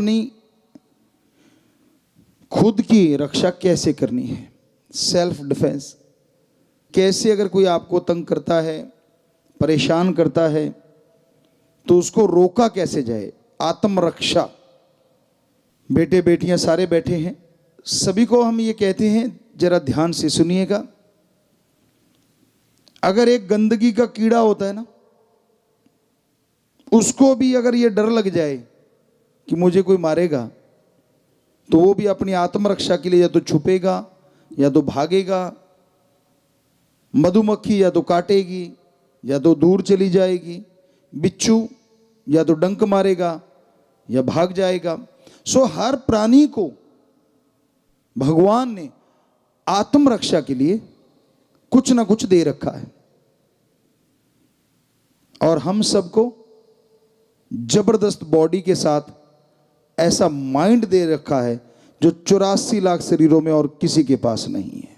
अपनी खुद की रक्षा कैसे करनी है, सेल्फ डिफेंस कैसे, अगर कोई आपको तंग करता है, परेशान करता है, तो उसको रोका कैसे जाए, आत्मरक्षा। बेटे बेटियां सारे बैठे हैं, सभी को हम ये कहते हैं, जरा ध्यान से सुनिएगा। अगर एक गंदगी का कीड़ा होता है ना, उसको भी अगर ये डर लग जाए कि मुझे कोई मारेगा, तो वो भी अपनी आत्मरक्षा के लिए या तो छुपेगा या तो भागेगा। मधुमक्खी या तो काटेगी या तो दूर चली जाएगी, बिच्छू या तो डंक मारेगा या भाग जाएगा। सो हर प्राणी को भगवान ने आत्मरक्षा के लिए कुछ ना कुछ दे रखा है, और हम सबको जबरदस्त बॉडी के साथ ऐसा माइंड दे रखा है जो 84 लाख शरीरों में और किसी के पास नहीं है।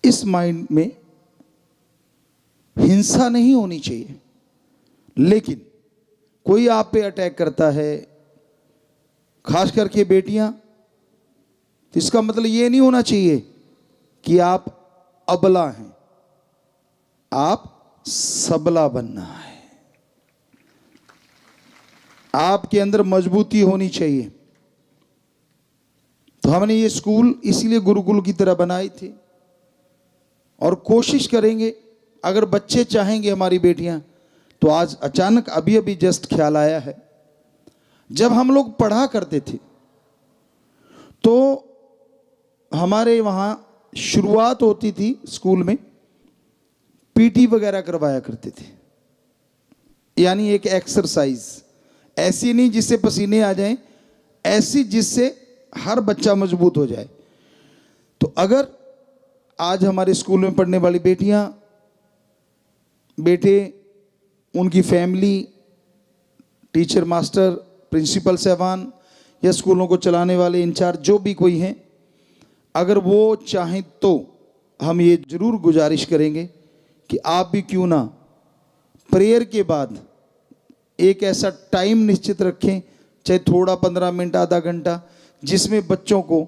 इस माइंड में हिंसा नहीं होनी चाहिए, लेकिन कोई आप पे अटैक करता है, खास करके बेटियां, तो इसका मतलब ये नहीं होना चाहिए कि आप अबला हैं, आप सबला बनना है। आपके अंदर मजबूती होनी चाहिए। तो हमने ये स्कूल इसीलिए गुरुकुल की तरह बनाए थे, और कोशिश करेंगे, अगर बच्चे चाहेंगे, हमारी बेटियां, तो आज अचानक अभी अभी जस्ट ख्याल आया है, जब हम लोग पढ़ा करते थे तो हमारे वहाँ शुरुआत होती थी स्कूल में, पीटी वगैरह करवाया करते थे, यानी एक एक्सरसाइज ऐसी नहीं जिससे पसीने आ जाएं, ऐसी जिससे हर बच्चा मजबूत हो जाए। तो अगर आज हमारे स्कूल में पढ़ने वाली बेटियां, बेटे, उनकी फैमिली, टीचर, मास्टर, प्रिंसिपल साहबान या स्कूलों को चलाने वाले इंचार्ज जो भी कोई हैं, अगर वो चाहें तो हम ये जरूर गुजारिश करेंगे कि आप भी क्यों ना प्रेयर के बाद एक ऐसा टाइम निश्चित रखें, चाहे थोड़ा 15 मिनट, आधा घंटा, जिसमें बच्चों को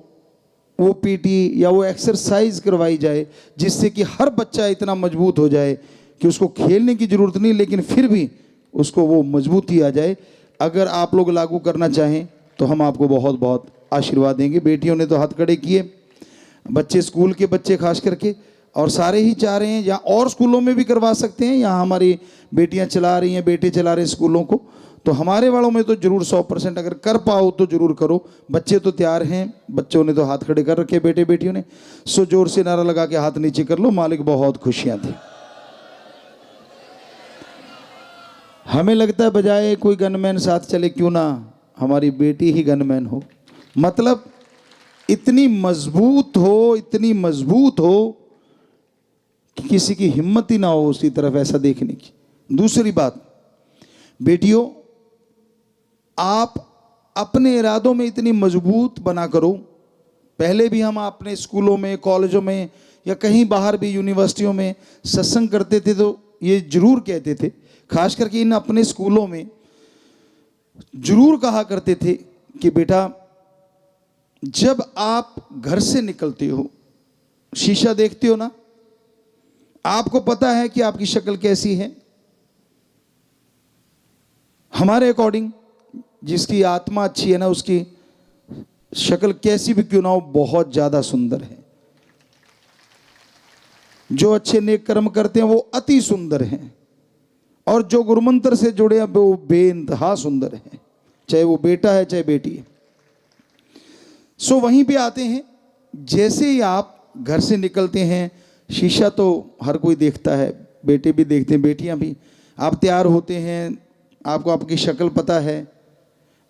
वो पीटी या वो एक्सरसाइज करवाई जाए, जिससे कि हर बच्चा इतना मजबूत हो जाए कि उसको खेलने की ज़रूरत नहीं, लेकिन फिर भी उसको वो मजबूती आ जाए। अगर आप लोग लागू करना चाहें तो हम आपको बहुत बहुत आशीर्वाद देंगे। बेटियों ने तो हाथ खड़े किए, बच्चे, स्कूल के बच्चे खास करके, और सारे ही चाह रहे हैं, या और स्कूलों में भी करवा सकते हैं, यहाँ हमारी बेटियाँ चला रही हैं, बेटे चला रहे हैं स्कूलों को, तो हमारे वालों में तो जरूर 100% अगर कर पाओ तो जरूर करो। बच्चे तो तैयार हैं, बच्चों ने तो हाथ खड़े कर रखे, बेटे बेटियों ने। सो जोर से नारा लगा के हाथ नीचे कर लो, मालिक बहुत खुशियाँ थी। हमें लगता है बजाय कोई गनमैन साथ चले, क्यों ना हमारी बेटी ही गनमैन हो, मतलब इतनी मजबूत हो, इतनी मजबूत हो कि किसी की हिम्मत ही ना हो उसकी तरफ ऐसा देखने की। दूसरी बात, बेटियों, आप अपने इरादों में इतनी मजबूत बना करो। पहले भी हम अपने स्कूलों में, कॉलेजों में या कहीं बाहर भी यूनिवर्सिटियों में सत्संग करते थे तो ये जरूर कहते थे, खास करके इन अपने स्कूलों में जरूर कहा करते थे कि बेटा, जब आप घर से निकलते हो, शीशा देखते हो ना, आपको पता है कि आपकी शक्ल कैसी है। हमारे अकॉर्डिंग जिसकी आत्मा अच्छी है ना, उसकी शक्ल कैसी भी क्यों ना हो, बहुत ज्यादा सुंदर है। जो अच्छे नेक कर्म करते हैं वो अति सुंदर हैं, और जो गुरुमंत्र से जुड़े हैं वो बेइंतहा सुंदर है, चाहे वो बेटा है चाहे बेटी है। सो वहीं पे आते हैं, जैसे ही आप घर से निकलते हैं, शीशा तो हर कोई देखता है, बेटे भी देखते हैं, बेटियां भी। आप तैयार होते हैं, आपको आपकी शक्ल पता है,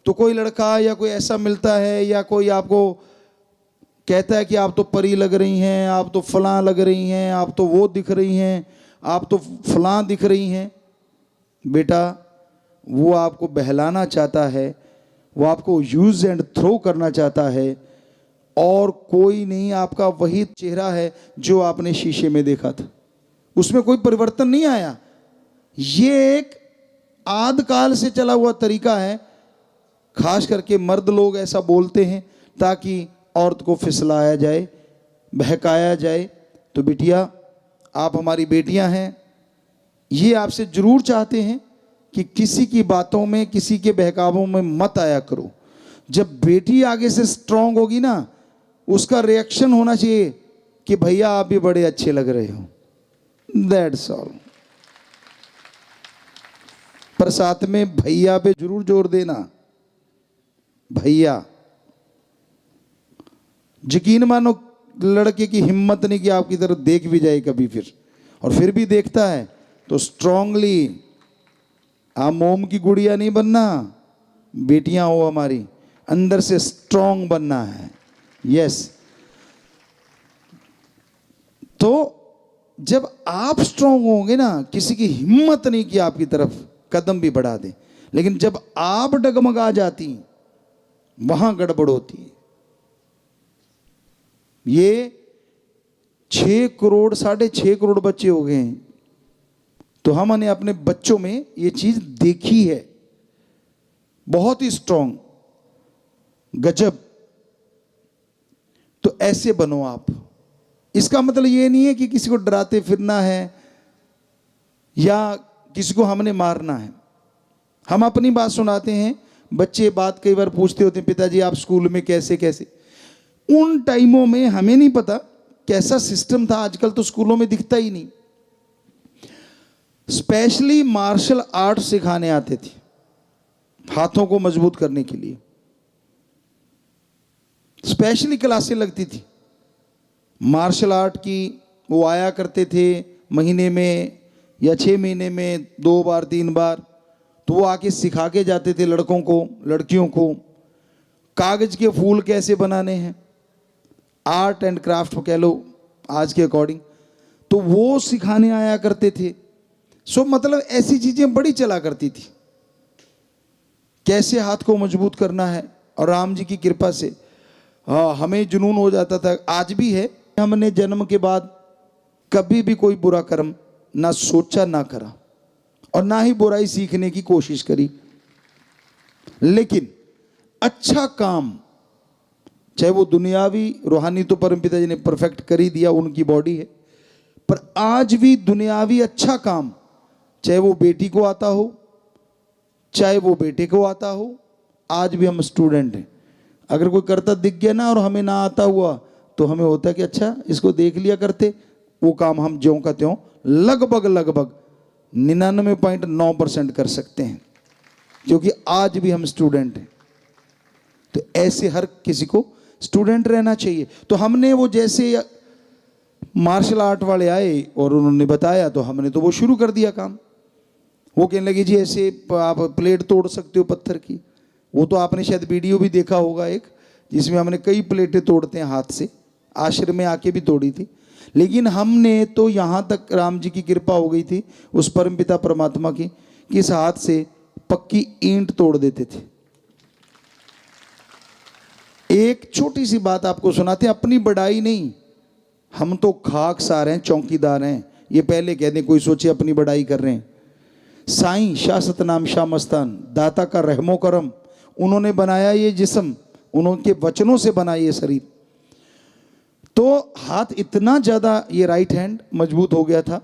तो कोई लड़का या कोई ऐसा मिलता है, या कोई आपको कहता है कि आप तो परी लग रही हैं, आप तो फलां लग रही हैं, आप तो वो दिख रही हैं, आप तो फलां दिख रही हैं। बेटा, वो आपको बहलाना चाहता है, वो आपको यूज एंड थ्रो करना चाहता है, और कोई नहीं, आपका वही चेहरा है जो आपने शीशे में देखा था, उसमें कोई परिवर्तन नहीं आया। ये एक आदिकाल से चला हुआ तरीका है, खास करके मर्द लोग ऐसा बोलते हैं ताकि औरत को फिसलाया जाए, बहकाया जाए। तो बिटिया, आप हमारी बेटियां हैं, ये आपसे जरूर चाहते हैं कि किसी की बातों में, किसी के बहकावों में मत आया करो। जब बेटी आगे से स्ट्रांग होगी ना, उसका रिएक्शन होना चाहिए कि भैया आप भी बड़े अच्छे लग रहे हो, दैट्स ऑल। पर साथ में भैया पे जरूर जोर देना, भैया। यकीन मानो लड़के की हिम्मत नहीं कि आपकी तरफ देख भी जाए कभी, और फिर भी देखता है तो स्ट्रांगली, आप मोम की गुड़िया नहीं बनना, बेटियां हो हमारी, अंदर से स्ट्रांग बनना है। यस। तो जब आप स्ट्रांग होंगे ना, किसी की हिम्मत नहीं कि आपकी तरफ कदम भी बढ़ा दे। लेकिन जब आप डगमगा जाती, वहां गड़बड़ होती है। ये 6 करोड़ 6.5 करोड़ बच्चे हो गए हैं, तो हमने अपने बच्चों में ये चीज देखी है, बहुत ही स्ट्रांग, गजब। तो ऐसे बनो आप। इसका मतलब ये नहीं है कि किसी को डराते फिरना है या किसी को हमने मारना है। हम अपनी बात सुनाते हैं, बच्चे बात कई बार पूछते होते हैं, पिताजी आप स्कूल में कैसे कैसे। उन टाइमों में हमें नहीं पता कैसा सिस्टम था, आजकल तो स्कूलों में दिखता ही नहीं। स्पेशली मार्शल आर्ट सिखाने आते थे, हाथों को मजबूत करने के लिए स्पेशली क्लासें लगती थी मार्शल आर्ट की। वो आया करते थे महीने में या 6 महीने में 2 बार 3 बार। तो वो आके सिखा के जाते थे लड़कों को, लड़कियों को कागज के फूल कैसे बनाने हैं, आर्ट एंड क्राफ्ट कह लो आज के अकॉर्डिंग। तो वो सिखाने आया करते थे। सो मतलब ऐसी चीजें बड़ी चला करती थी, कैसे हाथ को मजबूत करना है। और राम जी की कृपा से हमें जुनून हो जाता था, आज भी है। हमने जन्म के बाद कभी भी कोई बुरा कर्म ना सोचा ना करा, और ना ही बुराई सीखने की कोशिश करी। लेकिन अच्छा काम, चाहे वो दुनियावी रूहानी, तो परमपिता जी ने परफेक्ट कर ही दिया, उनकी बॉडी है। पर आज भी दुनियावी अच्छा काम, चाहे वो बेटी को आता हो, चाहे वो बेटे को आता हो, आज भी हम स्टूडेंट हैं। अगर कोई करता दिख गया ना और हमें ना आता हुआ, तो हमें होता है कि अच्छा इसको देख लिया करते, वो काम हम ज्यों का त्यों लगभग 99.9% कर सकते हैं, क्योंकि आज भी हम स्टूडेंट हैं। तो ऐसे हर किसी को स्टूडेंट रहना चाहिए। तो हमने वो जैसे मार्शल आर्ट वाले आए और उन्होंने बताया, तो हमने तो वो शुरू कर दिया काम। वो कहने लगे जी ऐसे आप प्लेट तोड़ सकते हो पत्थर की। वो तो आपने शायद वीडियो भी देखा होगा एक, जिसमें हमने कई प्लेटें तोड़ते हैं हाथ से, आश्रम में आके भी तोड़ी थी। लेकिन हमने तो यहाँ तक राम जी की कृपा हो गई थी उस परमपिता परमात्मा की, कि इस हाथ से पक्की ईंट तोड़ देते थे। एक छोटी सी बात आपको सुनाते हैं, अपनी बड़ाई नहीं, हम तो खाकसार हैं, चौकीदार हैं। ये पहले कह दें, कोई सोचे अपनी बड़ाई कर रहे हैं। साईं शाह सतनाम शाह मस्तान, दाता का रहमो करम, उन्होंने बनाया ये जिस्म, उनके वचनों से बना ये शरीर। तो हाथ इतना ज्यादा, ये राइट हैंड मजबूत हो गया था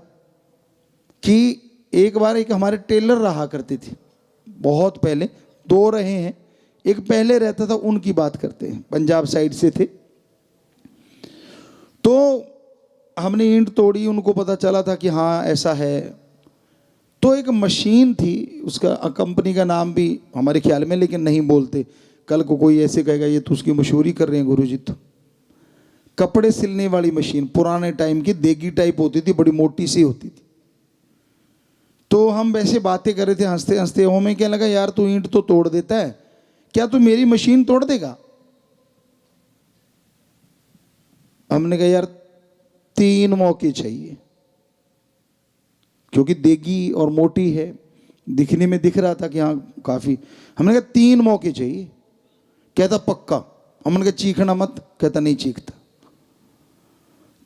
कि एक बार एक हमारे टेलर रहा करते थे, बहुत पहले, 2 रहे हैं, एक पहले रहता था, उनकी बात करते हैं, पंजाब साइड से थे। तो हमने ईंट तोड़ी, उनको पता चला था कि हाँ ऐसा है। तो एक मशीन थी, उसका कंपनी का नाम भी हमारे ख्याल में, लेकिन नहीं बोलते, कल को कोई ऐसे कहेगा ये तो उसकी मशहूरी कर रहे हैं गुरुजी। तो कपड़े सिलने वाली मशीन, पुराने टाइम की, देगी टाइप होती थी, बड़ी मोटी सी होती थी। तो हम वैसे बातें कर रहे थे हंसते हंसते, हमें क्या लगा, यार तू ईंट तो तोड़ देता है, क्या तू मेरी मशीन तोड़ देगा। हमने कहा यार 3 मौके चाहिए, क्योंकि देगी और मोटी है, दिखने में दिख रहा था कि हाँ काफी। हमने कहा 3 मौके चाहिए। कहता पक्का। हमने कहा चीखना मत। कहता नहीं चीखता।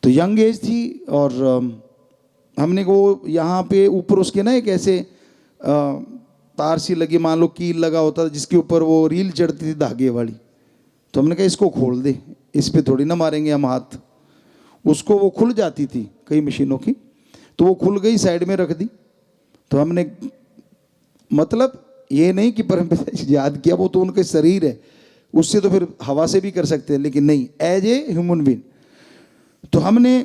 तो यंग एज थी, और हमने को यहाँ पे ऊपर उसके ना एक ऐसे तार सी लगी, मान लो कील लगा होता था जिसके ऊपर वो रील चढ़ती थी धागे वाली, तो हमने कहा इसको खोल दे, इस पे थोड़ी ना मारेंगे हम हाथ। उसको वो खुल जाती थी कई मशीनों की, तो वो खुल गई, साइड में रख दी। तो हमने मतलब ये नहीं कि परमपिता जी याद किया, वो तो उनके शरीर है, उससे तो फिर हवा से भी कर सकते हैं, लेकिन नहीं, एज ए ह्यूमन बीइंग। तो हमने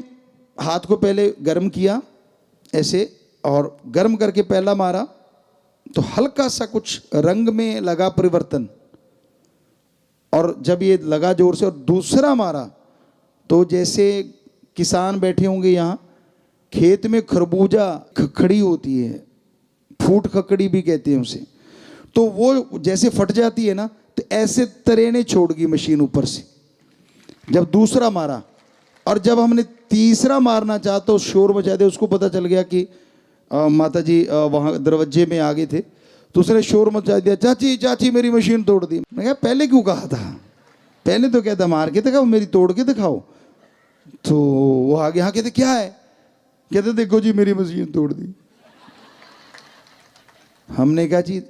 हाथ को पहले गर्म किया ऐसे, और गर्म करके पहला मारा तो हल्का सा कुछ रंग में लगा परिवर्तन, और जब ये लगा जोर से और दूसरा मारा तो जैसे किसान बैठे होंगे यहाँ, खेत में खरबूजा खखड़ी होती है, फूट खकड़ी भी कहते हैं उसे, तो वो जैसे फट जाती है ना, तो ऐसे तरेने छोड़ गई मशीन ऊपर से जब दूसरा मारा। और जब हमने तीसरा मारना चाहा तो शोर मचा दिया, उसको पता चल गया कि माता जी वहाँ दरवाजे में आ गए थे, तो उसने शोर मचा दिया, चाची चाची मेरी मशीन तोड़ दी। मैं कहा पहले क्यों कहा था, पहले तो कहता मार के दिखाओ, मेरी तोड़ के दिखाओ। तो वो आगे, हाँ, कहते क्या है, कहते देखो जी मेरी मशीन तोड़ दी। हमने कहा जी,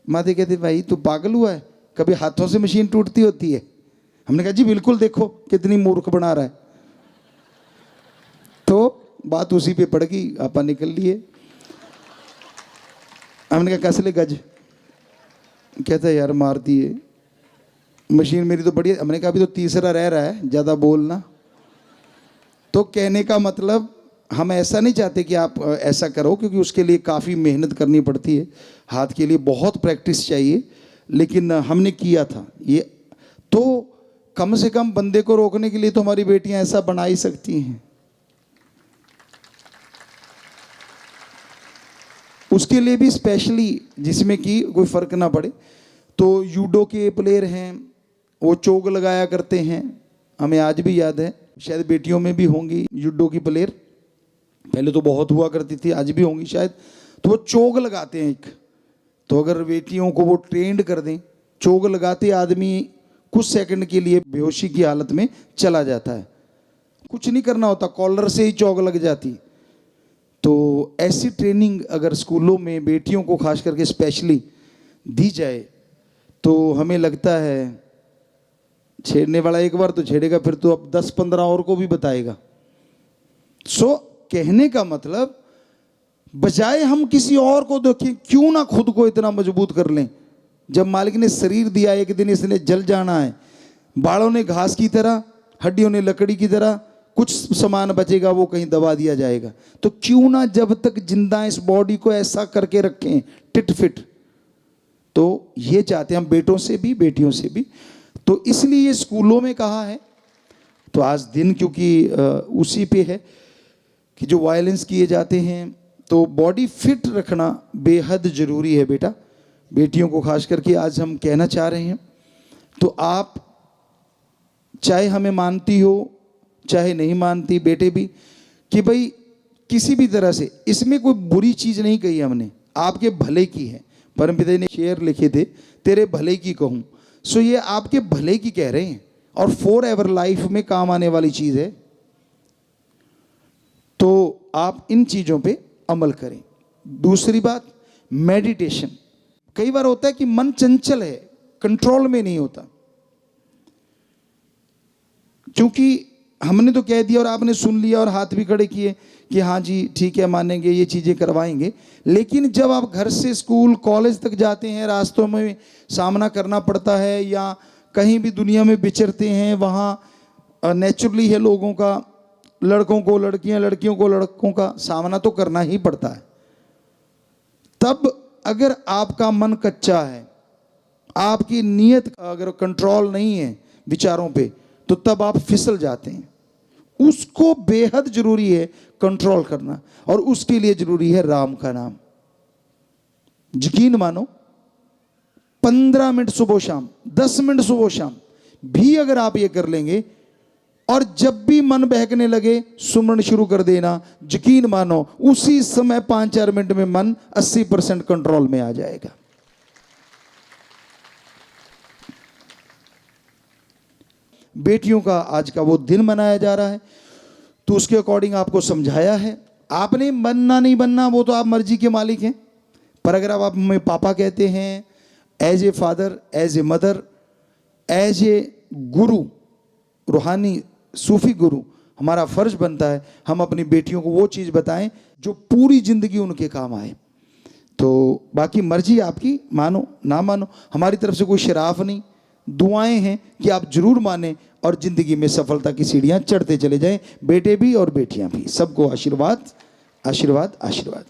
माता कहते भाई तू पागल हुआ है, कभी हाथों से मशीन टूटती होती है? हमने कहा जी बिल्कुल, देखो कितनी मूर्ख बना रहा है। तो बात उसी पे पड़ गई, आपा निकल लिए। हमने कहा कसले गज, कहता यार मार दिए, मशीन मेरी तो बढ़िया। हमने कहा अभी तो तीसरा रह रहा है, ज़्यादा बोलना। तो कहने का मतलब हम ऐसा नहीं चाहते कि आप ऐसा करो, क्योंकि उसके लिए काफ़ी मेहनत करनी पड़ती है, हाथ के लिए बहुत प्रैक्टिस चाहिए, लेकिन हमने किया था ये। तो कम से कम बंदे को रोकने के लिए तो हमारी बेटियां ऐसा बना ही सकती हैं। उसके लिए भी स्पेशली, जिसमें कि कोई फर्क ना पड़े। तो यूडो के प्लेयर हैं, वो चोग लगाया करते हैं, हमें आज भी याद है, शायद बेटियों में भी होंगी यूडो की प्लेयर, पहले तो बहुत हुआ करती थी, आज भी होंगी शायद। तो वो चोग लगाते हैं एक, तो अगर बेटियों को वो ट्रेंड कर दें, चोग लगाते आदमी कुछ सेकंड के लिए बेहोशी की हालत में चला जाता है, कुछ नहीं करना होता, कॉलर से ही चोग लग जाती। तो ऐसी ट्रेनिंग अगर स्कूलों में बेटियों को खास करके स्पेशली दी जाए, तो हमें लगता है छेड़ने वाला एक बार तो छेड़ेगा, फिर तो अब 10-15 और को भी बताएगा। सो कहने का मतलब, बजाय हम किसी और को देखें, क्यों ना खुद को इतना मजबूत कर लें। जब मालिक ने शरीर दिया, एक दिन इसने जल जाना है, बालों ने घास की तरह, हड्डियों ने लकड़ी की तरह, कुछ सामान बचेगा वो कहीं दबा दिया जाएगा। तो क्यों ना जब तक जिंदा इस बॉडी को ऐसा करके रखें टिट फिट। तो ये चाहते हैं हम, बेटों से भी बेटियों से भी। तो इसलिए ये स्कूलों में कहा है। तो आज दिन क्योंकि उसी पे है कि जो वायलेंस किए जाते हैं, तो बॉडी फिट रखना बेहद ज़रूरी है बेटा, बेटियों को खास करके आज हम कहना चाह रहे हैं। तो आप चाहे हमें मानती हो चाहे नहीं मानती, बेटे भी, कि भाई किसी भी तरह से इसमें कोई बुरी चीज़ नहीं कही हमने, आपके भले की है। परमपिता ने शेर लिखे थे, तेरे भले की कहूँ। सो ये आपके भले की कह रहे हैं, और फॉर एवर लाइफ में काम आने वाली चीज़ है। तो आप इन चीज़ों पे अमल करें। दूसरी बात, मेडिटेशन। कई बार होता है कि मन चंचल है, कंट्रोल में नहीं होता, क्योंकि हमने तो कह दिया और आपने सुन लिया और हाथ भी खड़े किए कि हाँ जी ठीक है, मानेंगे, ये चीज़ें करवाएंगे। लेकिन जब आप घर से स्कूल कॉलेज तक जाते हैं, रास्तों में सामना करना पड़ता है, या कहीं भी दुनिया में विचरते हैं, वहाँ नेचुरली है लोगों का, लड़कों को लड़कियां, लड़कियों को लड़कों का सामना तो करना ही पड़ता है। तब अगर आपका मन कच्चा है, आपकी नीयत अगर कंट्रोल नहीं है विचारों पे, तो तब आप फिसल जाते हैं। उसको बेहद जरूरी है कंट्रोल करना, और उसके लिए जरूरी है राम का नाम। यकीन मानो, 15 मिनट सुबह शाम, 10 मिनट सुबह शाम भी अगर आप ये कर लेंगे, और जब भी मन बहकने लगे सुमरण शुरू कर देना, यकीन मानो उसी समय 5-4 मिनट में मन 80% कंट्रोल में आ जाएगा। बेटियों का आज का वो दिन मनाया जा रहा है, तो उसके अकॉर्डिंग आपको समझाया है। आपने बनना नहीं बनना वो तो आप मर्जी के मालिक हैं, पर अगर आप हमें पापा कहते हैं, as a father, as a mother, as a guru, रूहानी सूफी गुरु, हमारा फर्ज बनता है हम अपनी बेटियों को वो चीज़ बताएं जो पूरी ज़िंदगी उनके काम आए। तो बाकी मर्जी आपकी, मानो ना मानो, हमारी तरफ से कोई शराफ नहीं, दुआएं हैं कि आप जरूर माने और ज़िंदगी में सफलता की सीढ़ियां चढ़ते चले जाएं, बेटे भी और बेटियां भी। सबको आशीर्वाद, आशीर्वाद, आशीर्वाद।